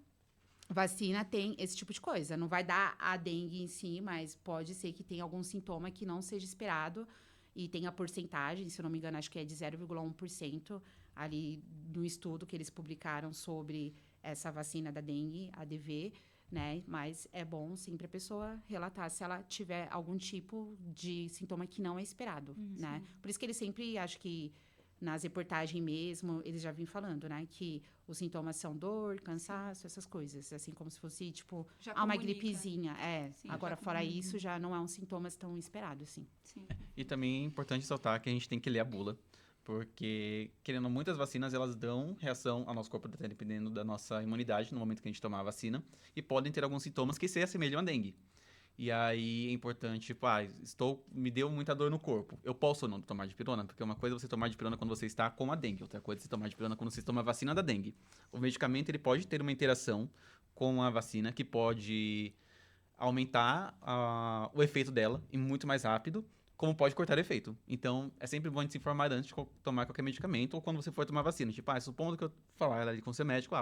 vacina tem esse tipo de coisa. Não vai dar a dengue em si, mas pode ser que tenha algum sintoma que não seja esperado e tenha porcentagem, se eu não me engano, acho que é de 0,1% ali no estudo que eles publicaram sobre essa vacina da dengue, ADV, né? Mas é bom sempre a pessoa relatar se ela tiver algum tipo de sintoma que não é esperado, né? Por isso que eles sempre, acho que nas reportagens mesmo, eles já vêm falando, né? Que os sintomas são dor, cansaço, essas coisas. Assim, como se fosse, tipo, Já uma comunica. gripezinha. Sim, agora, já fora comunica. isso, já não é um sintomas tão esperado, assim. Sim. E também é importante ressaltar que a gente tem que ler a bula, porque, querendo ou não, muitas vacinas, elas dão reação ao nosso corpo, dependendo da nossa imunidade, no momento que a gente tomar a vacina, e podem ter alguns sintomas que se assemelham à dengue. E aí é importante, tipo, me deu muita dor no corpo. Eu posso ou não tomar dipirona? Porque uma coisa é você tomar dipirona quando você está com a dengue, outra coisa é você tomar dipirona quando você toma a vacina da dengue. O medicamento, ele pode ter uma interação com a vacina que pode aumentar o efeito dela e muito mais rápido, como pode cortar o efeito. Então, é sempre bom a gente se informar antes de tomar qualquer medicamento ou quando você for tomar vacina. Tipo, supondo que eu falar ali com o seu médico,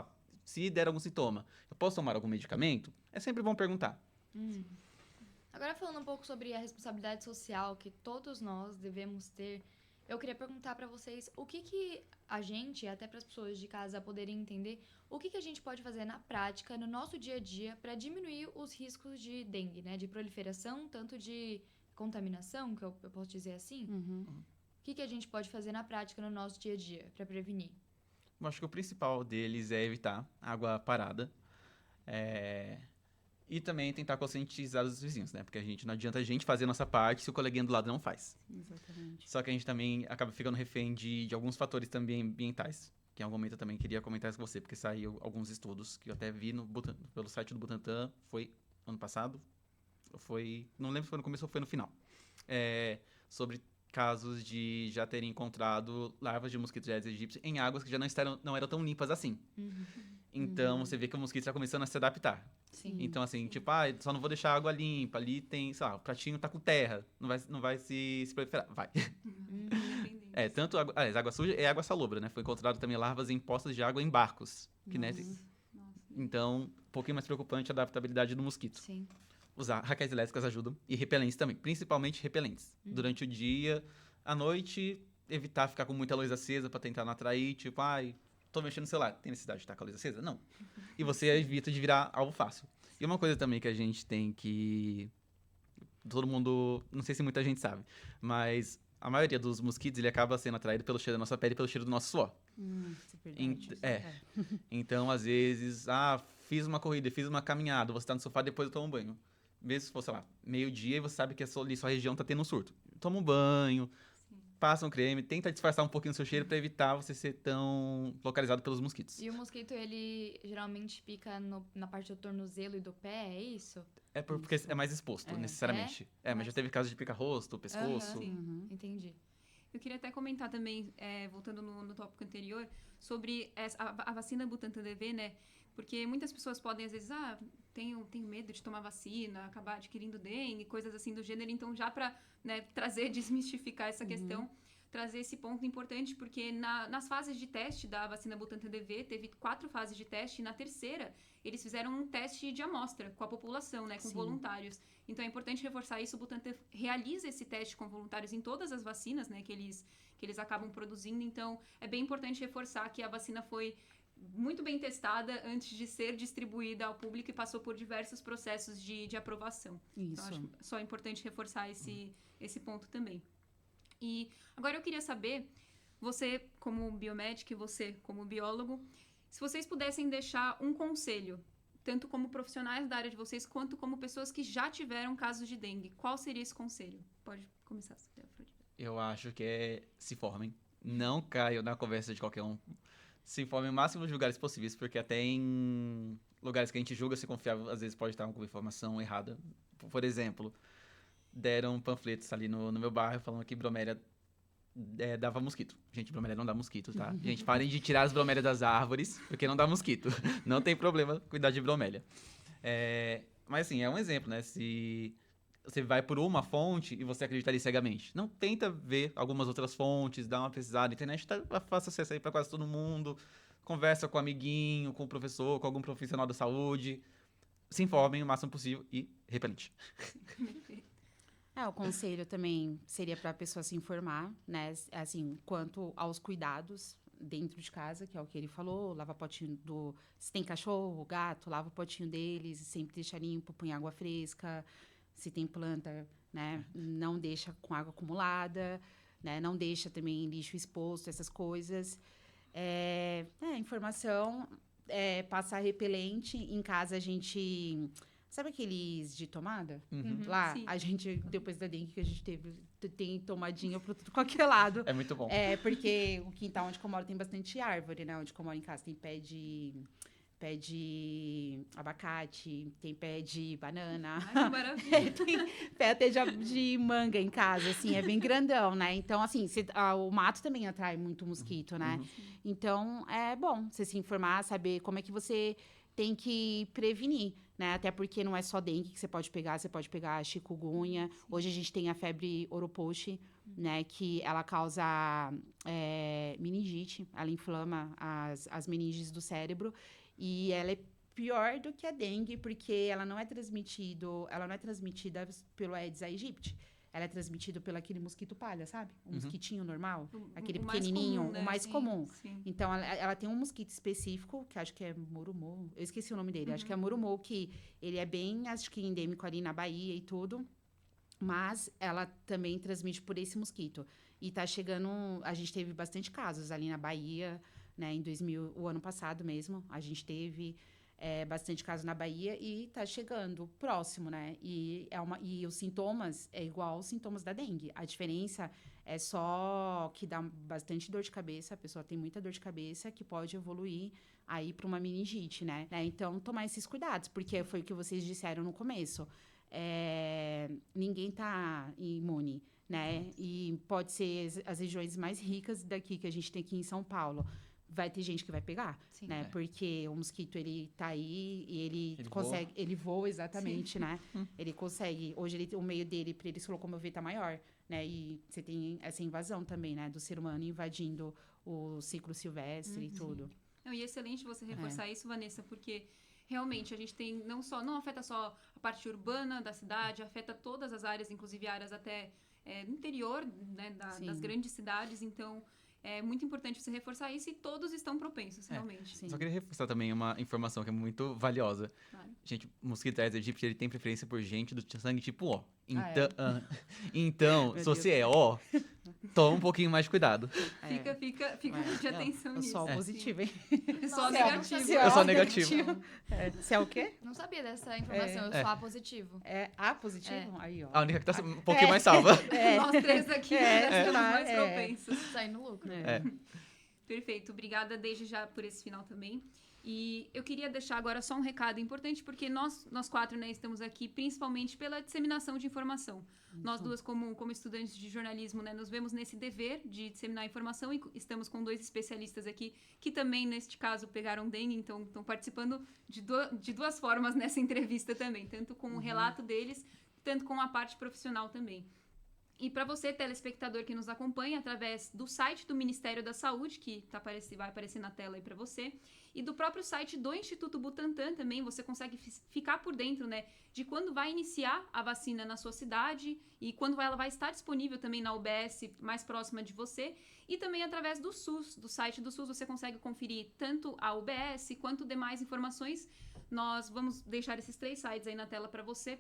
se der algum sintoma, eu posso tomar algum medicamento? É sempre bom perguntar. Agora, falando um pouco sobre a responsabilidade social que todos nós devemos ter, eu queria perguntar para vocês o que a gente, até para as pessoas de casa poderem entender, o que a gente pode fazer na prática, no nosso dia a dia, para diminuir os riscos de dengue, né? De proliferação, tanto de contaminação, que eu posso dizer assim. O que a gente pode fazer na prática, no nosso dia a dia, para prevenir? Eu acho que o principal deles é evitar água parada. E também tentar conscientizar os vizinhos, né? Porque não adianta a gente fazer a nossa parte se o coleguinha do lado não faz. Exatamente. Só que a gente também acaba ficando refém de alguns fatores também ambientais, que em algum momento eu também queria comentar isso com você, porque saiu alguns estudos que eu até vi pelo site do Butantan, foi ano passado, não lembro se foi no começo ou foi no final, sobre casos de já terem encontrado larvas de mosquitos Aedes aegypti em águas que já não eram tão limpas assim. Então, você vê que o mosquito está começando a se adaptar. Sim. Então, assim, tipo, só não vou deixar a água limpa, ali tem, sei lá, o pratinho tá com terra, não vai se proliferar. Vai. Tanto água suja é água salobra, né? Foi encontrado também larvas em poças de água em barcos. Então, um pouquinho mais preocupante a adaptabilidade do mosquito. Sim. Usar raquetes elétricas ajudam. E repelentes também, principalmente repelentes. Durante o dia, à noite, evitar ficar com muita luz acesa pra tentar não atrair, tipo, tô mexendo no celular, tem necessidade de estar com a luz acesa? Não. E você evita de virar algo fácil. E uma coisa também que a gente tem que... Todo mundo... Não sei se muita gente sabe, mas a maioria dos mosquitos, ele acaba sendo atraído pelo cheiro da nossa pele e pelo cheiro do nosso suor. Isso é verdade. Então, às vezes, fiz uma corrida, fiz uma caminhada, você tá no sofá, depois eu tomo um banho. Mesmo se for, sei lá, meio-dia e você sabe que ali sua região tá tendo um surto. Toma um banho, passa um creme, tenta disfarçar um pouquinho o seu cheiro pra evitar você ser tão localizado pelos mosquitos. E o mosquito, ele geralmente pica na parte do tornozelo e do pé, é isso? É porque é mais exposto, necessariamente. Mas já teve caso de pica-rosto, pescoço. Entendi. Eu queria até comentar também, voltando no tópico anterior, sobre a vacina Butantan DV, né? Porque muitas pessoas podem, às vezes, tenho medo de tomar vacina, acabar adquirindo dengue, coisas assim do gênero. Então, já para desmistificar essa questão, trazer esse ponto importante, porque nas fases de teste da vacina Butantan DV, teve 4 fases de teste, e na terceira, eles fizeram um teste de amostra com a população, né, com voluntários. Então, é importante reforçar isso. O Butantan realiza esse teste com voluntários em todas as vacinas, né, que eles acabam produzindo. Então, é bem importante reforçar que a vacina foi muito bem testada antes de ser distribuída ao público e passou por diversos processos de aprovação. Isso. Então, acho só importante reforçar esse ponto também. E agora eu queria saber, você como biomédico e você como biólogo, se vocês pudessem deixar um conselho, tanto como profissionais da área de vocês, quanto como pessoas que já tiveram casos de dengue, qual seria esse conselho? Pode começar, Afrodita. Eu acho que se formem. Não caiam na conversa de qualquer um. Se informem o máximo de lugares possíveis, porque até em lugares que a gente julga ser confiável, às vezes pode estar com informação errada. Por exemplo, deram panfletos ali no meu bairro falando que bromélia dava mosquito. Gente, bromélia não dá mosquito, tá? Gente, parem de tirar as bromélias das árvores, porque não dá mosquito. Não tem problema cuidar de bromélia. Mas assim, é um exemplo, né? Se você vai por uma fonte e você acredita ali cegamente. Não, tenta ver algumas outras fontes, dá uma pesquisada. A internet tá fácil acesso aí para quase todo mundo. Conversa com o amiguinho, com o professor, com algum profissional da saúde. Se informem o máximo possível e repelente. O conselho também seria para a pessoa se informar, né? Assim, quanto aos cuidados dentro de casa, que é o que ele falou, lava potinho se tem cachorro, gato, lava o potinho deles, sempre deixa limpo, põe água fresca. Se tem planta, né, não deixa com água acumulada, né, não deixa também lixo exposto, essas coisas. Informação, passar repelente. Em casa a gente... Sabe aqueles de tomada? Lá, sim. A gente, depois da dengue que a gente teve, tem tomadinha para tudo qualquer lado. É muito bom. Porque o quintal onde eu moro tem bastante árvore, né? Onde eu moro em casa tem pé de abacate, tem pé de banana. Ai, que maravilha. Tem pé até de manga em casa, assim, é bem grandão, né? Então, assim, o mato também atrai muito mosquito, né? Então, é bom você se informar, saber como é que você tem que prevenir, né? Até porque não é só dengue que você pode pegar chikungunya. Hoje a gente tem a febre oropouche, né? Que ela causa meningite, ela inflama as meninges do cérebro. E ela é pior do que a dengue, porque ela não é transmitida pelo Aedes aegypti. Ela é transmitida pelo aquele mosquito palha, sabe? O mosquitinho normal, aquele pequenininho, comum, né? O mais comum. Sim. Então, ela tem um mosquito específico, que acho que é morumô. Eu esqueci o nome dele. Acho que é morumô, que ele é bem, acho que endêmico ali na Bahia e tudo. Mas ela também transmite por esse mosquito. E tá chegando... A gente teve bastante casos ali na Bahia, né? O ano passado mesmo, a gente teve... bastante caso na Bahia e tá chegando próximo, né? E os sintomas é igual aos sintomas da dengue. A diferença é só que dá bastante dor de cabeça, a pessoa tem muita dor de cabeça, que pode evoluir aí para uma meningite, né? Então, tomar esses cuidados, porque foi o que vocês disseram no começo. Ninguém tá imune, né? E pode ser as regiões mais ricas daqui, que a gente tem aqui em São Paulo. Vai ter gente que vai pegar, sim, né? Porque o mosquito, ele tá aí e ele consegue... Voa. Ele voa, exatamente, sim, né? Ele consegue... Hoje, o meio dele, para ele se locomover, tá maior, né? E você tem essa invasão também, né? Do ser humano invadindo o ciclo silvestre e tudo. Não, e é excelente você reforçar isso, Vanessa, porque... Realmente, a gente tem não afeta só a parte urbana da cidade, afeta todas as áreas, inclusive áreas até no interior, né, das grandes cidades. Então, é muito importante você reforçar isso e todos estão propensos, realmente. Sim. Só queria reforçar também uma informação que é muito valiosa. Claro. Gente, o mosquito Aedes aegypti, ele tem preferência por gente do sangue tipo O. Então, então se você é O, toma um pouquinho mais de cuidado. Fica de atenção Eu nisso. sou positivo, hein? Só Nossa, negativo. Eu sou negativo. Você é o quê? Não sabia dessa informação, eu sou A positivo. É A positivo? Aí, ó. A única que tá um pouquinho mais salva. Nós três aqui estamos mais propensos. Sair no lucro. Perfeito. Obrigada desde já por esse final também. E eu queria deixar agora só um recado importante, porque nós quatro, né, estamos aqui principalmente pela disseminação de informação. Nós duas, como estudantes de jornalismo, né, nos vemos nesse dever de disseminar informação e estamos com 2 especialistas aqui que também, neste caso, pegaram dengue, então estão participando de duas formas nessa entrevista também, tanto com o relato deles, tanto com a parte profissional também. E para você, telespectador que nos acompanha, através do site do Ministério da Saúde, que vai aparecer na tela aí para você, e do próprio site do Instituto Butantan também, você consegue ficar por dentro, né, de quando vai iniciar a vacina na sua cidade e quando ela vai estar disponível também na UBS mais próxima de você. E também através do SUS, do site do SUS, você consegue conferir tanto a UBS quanto demais informações. Nós vamos deixar esses 3 sites aí na tela para você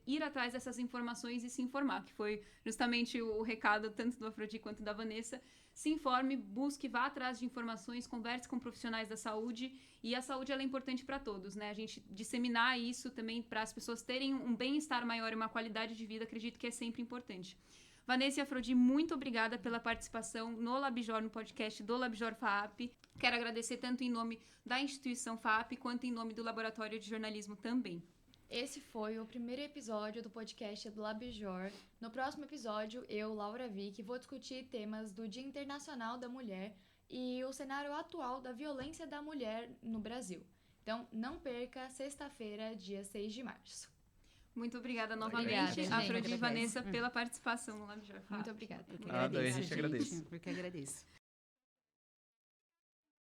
ir atrás dessas informações e se informar, que foi justamente o recado tanto do Afrodi quanto da Vanessa. Se informe, busque, vá atrás de informações, converse com profissionais da saúde, e a saúde ela é importante para todos, né? A gente disseminar isso também para as pessoas terem um bem-estar maior e uma qualidade de vida, acredito que é sempre importante. Vanessa e Afrodi, muito obrigada pela participação no LabJOR, no podcast do LabJOR FAAP. Quero agradecer tanto em nome da instituição FAAP, quanto em nome do Laboratório de Jornalismo também. Esse foi o primeiro episódio do podcast do LabJOR. No próximo episódio, eu, Laura Vick, vou discutir temas do Dia Internacional da Mulher e o cenário atual da violência da mulher no Brasil. Então, não perca, sexta-feira, dia 6 de março. Muito obrigada novamente, Obrigada, Afrodi e Vanessa, pela participação no LabJOR FAAP. Muito obrigada. A gente agradece. Eu que agradeço.